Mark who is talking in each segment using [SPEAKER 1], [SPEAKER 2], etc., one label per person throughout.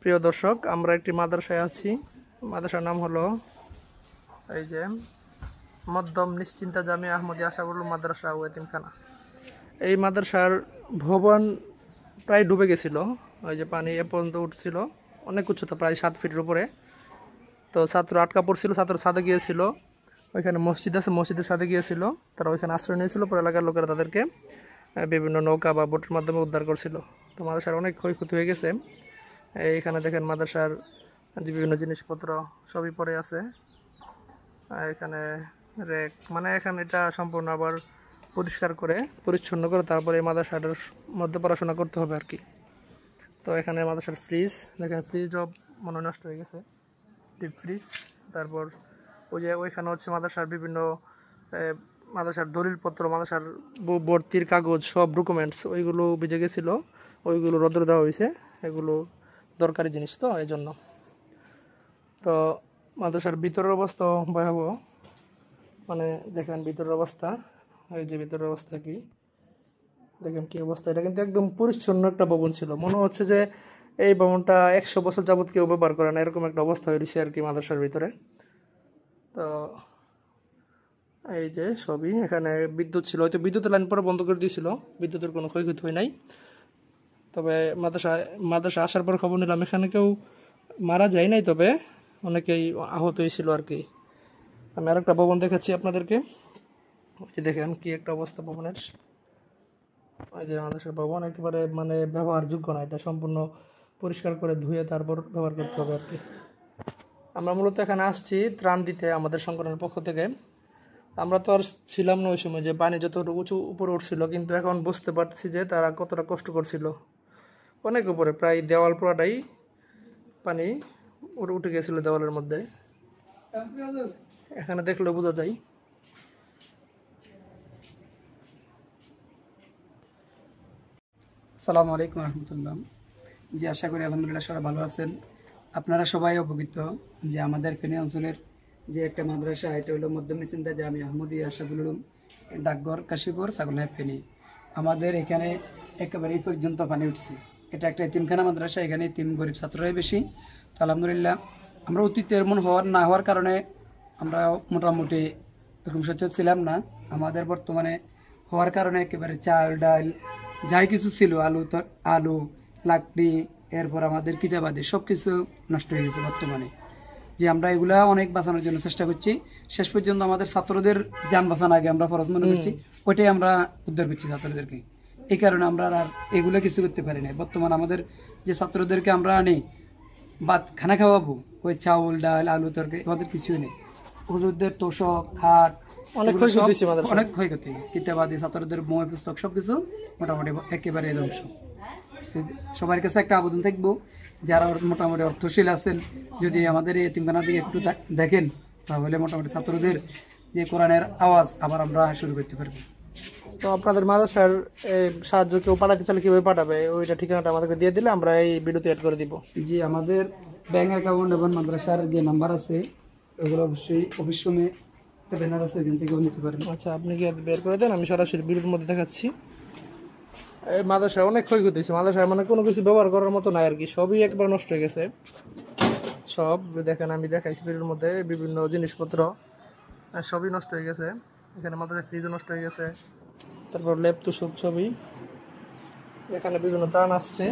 [SPEAKER 1] প্রিয় দর্শক, আমরা একটি মাদ্রাসায় আছি। মাদ্রাসার নাম হলো এই যে মধ্যম নিশ্চিন্তা জামিয়া আহমদিয়া আশরাফুল উলুম মাদ্রাসা ও এতিমখানা। এই মাদ্রাসার ভবন প্রায় ডুবে গেছিল। ওই যে পানি এ পর্যন্ত উঠছিল, অনেক উচ্চতা, প্রায় 7 ফিটের উপরে। তো ছাত্র আটকা পড়ছিল, ছাত্র ছাদে গিয়েছিল। ওইখানে মসজিদ আছে, মসজিদের সাথে গিয়েছিল, তারা ওইখানে আশ্রয় নিয়েছিল। পরে এলাকার লোকেরা তাদেরকে বিভিন্ন নৌকা বা বোটের মাধ্যমে উদ্ধার করছিল। তো মাদ্রাসার অনেক ক্ষয়ক্ষতি হয়ে গেছে। এইখানে দেখেন মাদ্রাসার যে বিভিন্ন জিনিসপত্র সবই পড়ে আছে। এখানে রেক, মানে এখানে এটা সম্পূর্ণ আবার পরিষ্কার করে পরিচ্ছন্ন করে তারপরে এই মাদ্রাসাটার মধ্যে পড়াশোনা করতে হবে আর কি। তো এখানে মাদ্রাসার ফ্রিজ দেখেন, ফ্রিজও মনে নষ্ট হয়ে গেছে, ডিপ ফ্রিজ। তারপর ওই যে ওইখানে হচ্ছে মাদ্রাসার বিভিন্ন মাদ্রাসার দলিলপত্র, মাদ্রাসার ভর্তির কাগজ, সব ডকুমেন্টস ওইগুলো ভিজে গেছিলো, ওইগুলো রোদে দেওয়া হয়েছে। এগুলো দরকারি জিনিস, তো এই জন্য। তো মাদ্রাসার ভিতরের অবস্থা ভয়াবহ, মানে দেখেন ভিতরের অবস্থা, এই যে ভিতরের অবস্থা কি দেখেন কি অবস্থা। এটা কিন্তু একদম পরিচ্ছন্ন একটা ভবন ছিল, মনে হচ্ছে যে এই ভবনটা 100 বছর যাবত কেউ ব্যবহার করে না, এরকম একটা অবস্থা হয়েছে আর কি মাদ্রাসার ভিতরে। তো এই যে সবই, এখানে বিদ্যুৎ ছিল, হয়তো বিদ্যুতের লাইন পরে বন্ধ করে দিয়েছিল, বিদ্যুতের কোনো ক্ষয়ক্ষতি হয় নাই। তবে মাদ্রাসা আসার পর খবর নিলাম এখানে কেউ মারা যায় নাই, তবে অনেকেই আহত হয়েছিল আর কি। আমি আরেকটা ভবন দেখাচ্ছি আপনাদেরকে, এই দেখেন কি একটা অবস্থা ভবনের। ওই যে মাদ্রাসার ভবন একেবারে মানে ব্যবহারযোগ্য না, এটা সম্পূর্ণ পরিষ্কার করে ধুয়ে তারপর ব্যবহার করতে হবে আর কি। আমরা মূলত এখানে আসছি ত্রাণ দিতে আমাদের সংগঠনের পক্ষ থেকে। আমরা তো আর ছিলাম না ওই সময় যে পানি যত উঁচু উপরে উঠছিল, কিন্তু এখন বুঝতে পারছি যে তারা কতটা কষ্ট করছিল। অনেক উপরে, প্রায় দেওয়াল পুরাটাই পানি উঠে গেছিল দেওয়ালের মধ্যে, এখানে দেখলে বোঝা যায়।
[SPEAKER 2] আসসালামু আলাইকুম রহমতুল্লাহ। জি, আশা করি আলহামদুলিল্লাহ সবাই ভালো আছেন। আপনারা সবাই অবগত যে আমাদের ফেনী অঞ্চলের যে একটা মাদ্রাসা, এটা হলো মধ্যম নিশ্চিন্তা জামিয়া আহমদিয়া আশরাফুল উলুম ডাকঘর কাশীপুর ছাগলনাইয়া ফেনী। আমাদের এখানে একেবারে এই পর্যন্ত পানি উঠছে। এটা একটা এতিমখানা মাদ্রাসা, এখানে এতিম গরিব ছাত্ররাই বেশি। তো আলহামদুলিল্লাহ আমরা অতীতে এমন না হওয়ার কারণে আমরা মোটামুটি এরকম সচেতন ছিলাম না। আমাদের বর্তমানে হওয়ার কারণে একেবারে চাল ডাল যাই কিছু ছিল, আলু লাকড়ি, এরপর আমাদের কিতাবাদি সব কিছু নষ্ট হয়ে গেছে বর্তমানে। যে আমরা এগুলা অনেক বাঁচানোর জন্য চেষ্টা করছি, শেষ পর্যন্ত আমাদের ছাত্রদের যান বাঁচানো আগে আমরা ফরজ মনে করছি, ওইটাই আমরা উদ্ধার করছি ছাত্রদেরকে। এই কারণে আমরা আর এগুলো কিছু করতে পারি না। বর্তমানে আমাদের যে ছাত্রদেরকে আমরা আনি বা খানা খাওয়াবো, ওই চাউল ডাল আলু তরকারি আমাদের কিছুই নেই। হুজুরদের তোষক খাট অনেক ক্ষয়ক্ষতি, কিতাবাদি ছাত্রদের বই পুস্তক সবকিছু মোটামুটি একেবারে ধ্বংস। সবার কাছে একটা আবেদন থাকবো, যারা মোটামুটি অর্থশীল আছেন, যদি আমাদের এই এতিমখানার দিকে একটু দেখেন, তাহলে মোটামুটি ছাত্রদের যে কোরআনের আওয়াজ আবার আমরা শুরু করতে পারবো।
[SPEAKER 1] তো আপনাদের মাদ্রাসার সাহায্য কেউ পাঠাতে চাইলে কিভাবে পাঠাবে, ওইটা ঠিকানাটা আমাদেরকে দিয়ে দিলে আমরা এই ভিডিওতে অ্যাড করে দিব।
[SPEAKER 2] জি, আমাদের ব্যাংক অ্যাকাউন্ট এবং মাদ্রাসার যে নাম্বার আছে ওগুলো অবশ্যই অফিস রুমে একটা ব্যানার আছে, এখান থেকেও নিতে পারেন।
[SPEAKER 1] আচ্ছা, আপনি কি বের করে দেন, আমি সরাসরি ভিডিওর মধ্যে দেখাচ্ছি। এই মাদ্রাসায় অনেক ক্ষয়ক্ষতি হয়েছে, মাদ্রাসায় মানে কোনো কিছু ব্যবহার করার মতো নাই আর কি, সবই একবার নষ্ট হয়ে গেছে। সব দেখেন, আমি দেখাইছি ভিডিওর মধ্যে বিভিন্ন জিনিসপত্র সবই নষ্ট হয়ে গেছে। এখানে মাদ্রাসায় ফ্রিজও নষ্ট হয়ে গেছে, তারপর ল্যাব তো সব ছবি, এখানে বিভিন্ন ত্রাণ আসছে।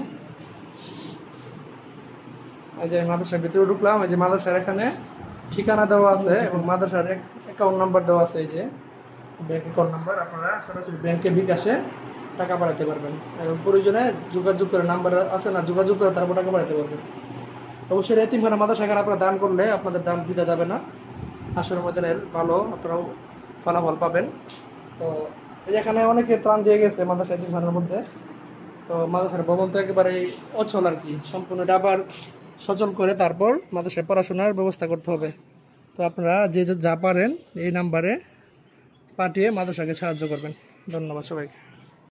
[SPEAKER 1] এই যে মাদ্রাসার ভিতরে ঢুকলাম, এই যে মাদ্রাসার এখানে ঠিকানা দেওয়া আছে এবং মাদ্রাসার অ্যাকাউন্ট নাম্বার দেওয়া আছে, এই যে ব্যাংক অ্যাকাউন্ট নাম্বার। আপনারা সরাসরি ব্যাংকে বিকাশে টাকা পাঠাতে পারবেন এবং প্রয়োজনে যোগাযোগ করে, নাম্বার আছে না, যোগাযোগ করে তারপর টাকা পাঠাতে পারবেন। অবশ্যই এতিমখানা মাদ্রাসা এখানে আপনারা দান করলে আপনাদের দান দিতে যাবে না, আসলে ময়দানের ভালো আপনারাও ফলাফল পাবেন। তো এখানে অনেকে ত্রাণ দিয়ে গেছে মাদ্রাসা এতিমখানার মধ্যে। তো মাদ্রাসার ভবন তো একেবারে অচল আর কি, সম্পূর্ণ আবার সচল করে তারপর মাদ্রাসায় পড়াশোনার ব্যবস্থা করতে হবে। তো আপনারা যে যা পারেন এই নাম্বারে পাঠিয়ে মাদ্রাসাকে সাহায্য করবেন। ধন্যবাদ সবাইকে।